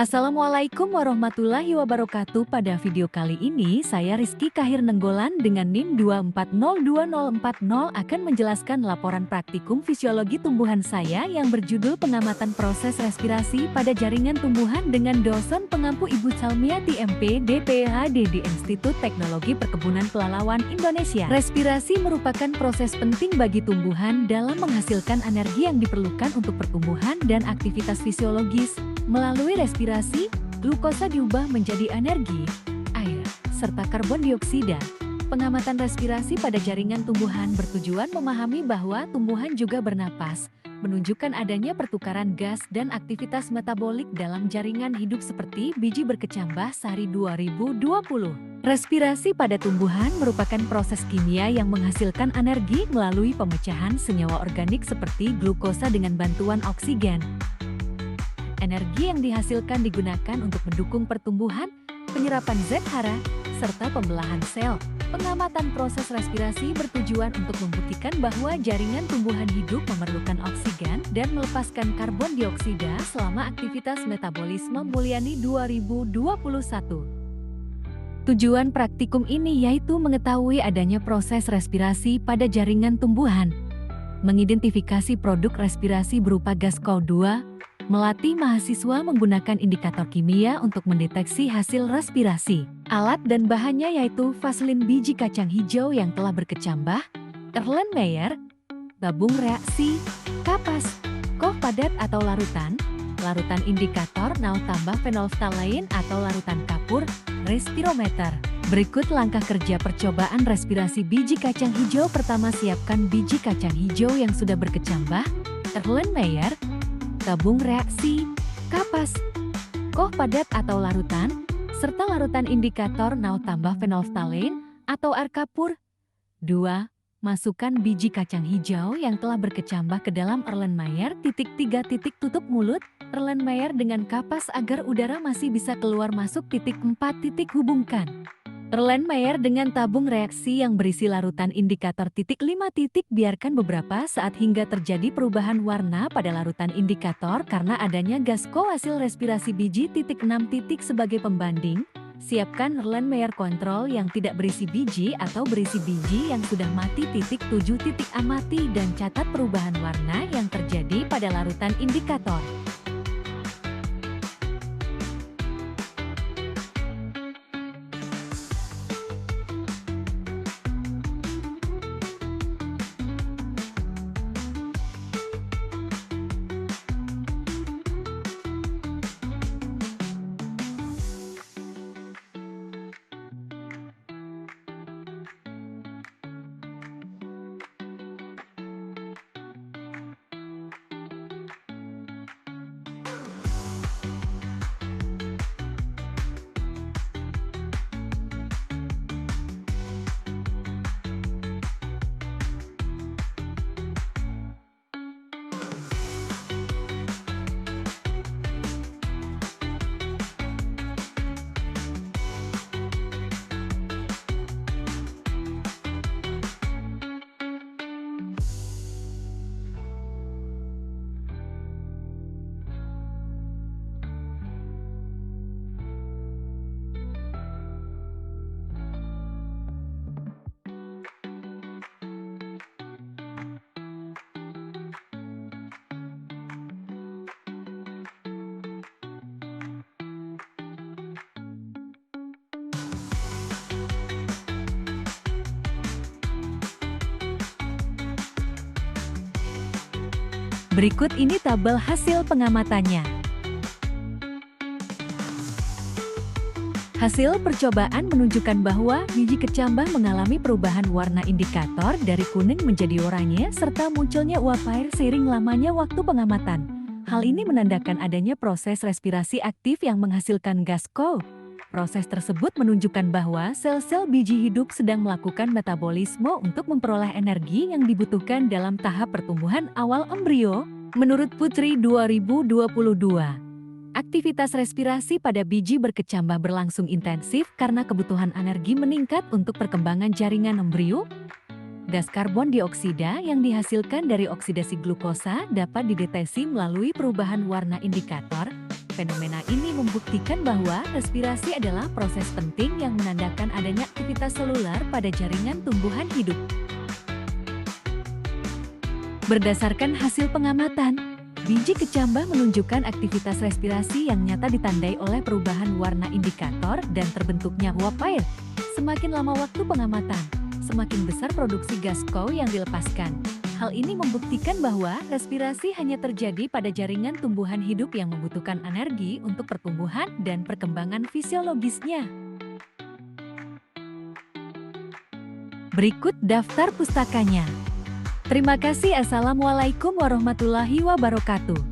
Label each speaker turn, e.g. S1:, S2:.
S1: Assalamualaikum warahmatullahi wabarakatuh. Pada video kali ini saya Rizky Kahir Nenggolan dengan NIM 2402040 akan menjelaskan laporan praktikum fisiologi tumbuhan saya yang berjudul pengamatan proses respirasi pada jaringan tumbuhan dengan dosen pengampu Ibu Salmiati MP DPHD di Institut Teknologi Perkebunan Pelalawan Indonesia. Respirasi merupakan proses penting bagi tumbuhan dalam menghasilkan energi yang diperlukan untuk pertumbuhan dan aktivitas fisiologis. Melalui respirasi, glukosa diubah menjadi energi, air, serta karbon dioksida. Pengamatan respirasi pada jaringan tumbuhan bertujuan memahami bahwa tumbuhan juga bernapas, menunjukkan adanya pertukaran gas dan aktivitas metabolik dalam jaringan hidup seperti biji berkecambah sari 2020. Respirasi pada tumbuhan merupakan proses kimia yang menghasilkan energi melalui pemecahan senyawa organik seperti glukosa dengan bantuan oksigen. Energi yang dihasilkan digunakan untuk mendukung pertumbuhan, penyerapan zat hara, serta pembelahan sel. Pengamatan proses respirasi bertujuan untuk membuktikan bahwa jaringan tumbuhan hidup memerlukan oksigen dan melepaskan karbon dioksida selama aktivitas metabolisme Mulyani 2021. Tujuan praktikum ini yaitu mengetahui adanya proses respirasi pada jaringan tumbuhan, mengidentifikasi produk respirasi berupa gas CO2, melatih mahasiswa menggunakan indikator kimia untuk mendeteksi hasil respirasi. Alat dan bahannya yaitu vaselin biji kacang hijau yang telah berkecambah, Erlenmeyer, tabung reaksi, kapas, koh padat atau larutan, larutan indikator NAO tambah fenolftalein atau larutan kapur, respirometer. Berikut langkah kerja percobaan respirasi biji kacang hijau. Pertama, siapkan biji kacang hijau yang sudah berkecambah, Erlenmeyer, tabung reaksi, kapas, koh padat atau larutan, serta larutan indikator NAO tambah fenolftalein atau air kapur. 2. Masukkan biji kacang hijau yang telah berkecambah ke dalam Erlenmeyer. 3. Tutup mulut Erlenmeyer dengan kapas agar udara masih bisa keluar masuk. 4. Hubungkan Erlenmeyer dengan tabung reaksi yang berisi larutan indikator. 5. Biarkan beberapa saat hingga terjadi perubahan warna pada larutan indikator karena adanya gas hasil respirasi biji. 6. Sebagai pembanding, siapkan Erlenmeyer kontrol yang tidak berisi biji atau berisi biji yang sudah mati. 7. Amati dan catat perubahan warna yang terjadi pada larutan indikator. Berikut ini tabel hasil pengamatannya. Hasil percobaan menunjukkan bahwa biji kecambah mengalami perubahan warna indikator dari kuning menjadi oranye serta munculnya uap air seiring lamanya waktu pengamatan. Hal ini menandakan adanya proses respirasi aktif yang menghasilkan gas CO. Proses tersebut menunjukkan bahwa sel-sel biji hidup sedang melakukan metabolisme untuk memperoleh energi yang dibutuhkan dalam tahap pertumbuhan awal embrio. Menurut Putri 2022, aktivitas respirasi pada biji berkecambah berlangsung intensif karena kebutuhan energi meningkat untuk perkembangan jaringan embrio. Gas karbon dioksida yang dihasilkan dari oksidasi glukosa dapat dideteksi melalui perubahan warna indikator, Fenomena ini membuktikan bahwa respirasi adalah proses penting yang menandakan adanya aktivitas seluler pada jaringan tumbuhan hidup. Berdasarkan hasil pengamatan, biji kecambah menunjukkan aktivitas respirasi yang nyata ditandai oleh perubahan warna indikator dan terbentuknya uap air. Semakin lama waktu pengamatan, semakin besar produksi gas CO yang dilepaskan. Hal ini membuktikan bahwa respirasi hanya terjadi pada jaringan tumbuhan hidup yang membutuhkan energi untuk pertumbuhan dan perkembangan fisiologisnya. Berikut daftar pustakanya. Terima kasih. Assalamualaikum warahmatullahi wabarakatuh.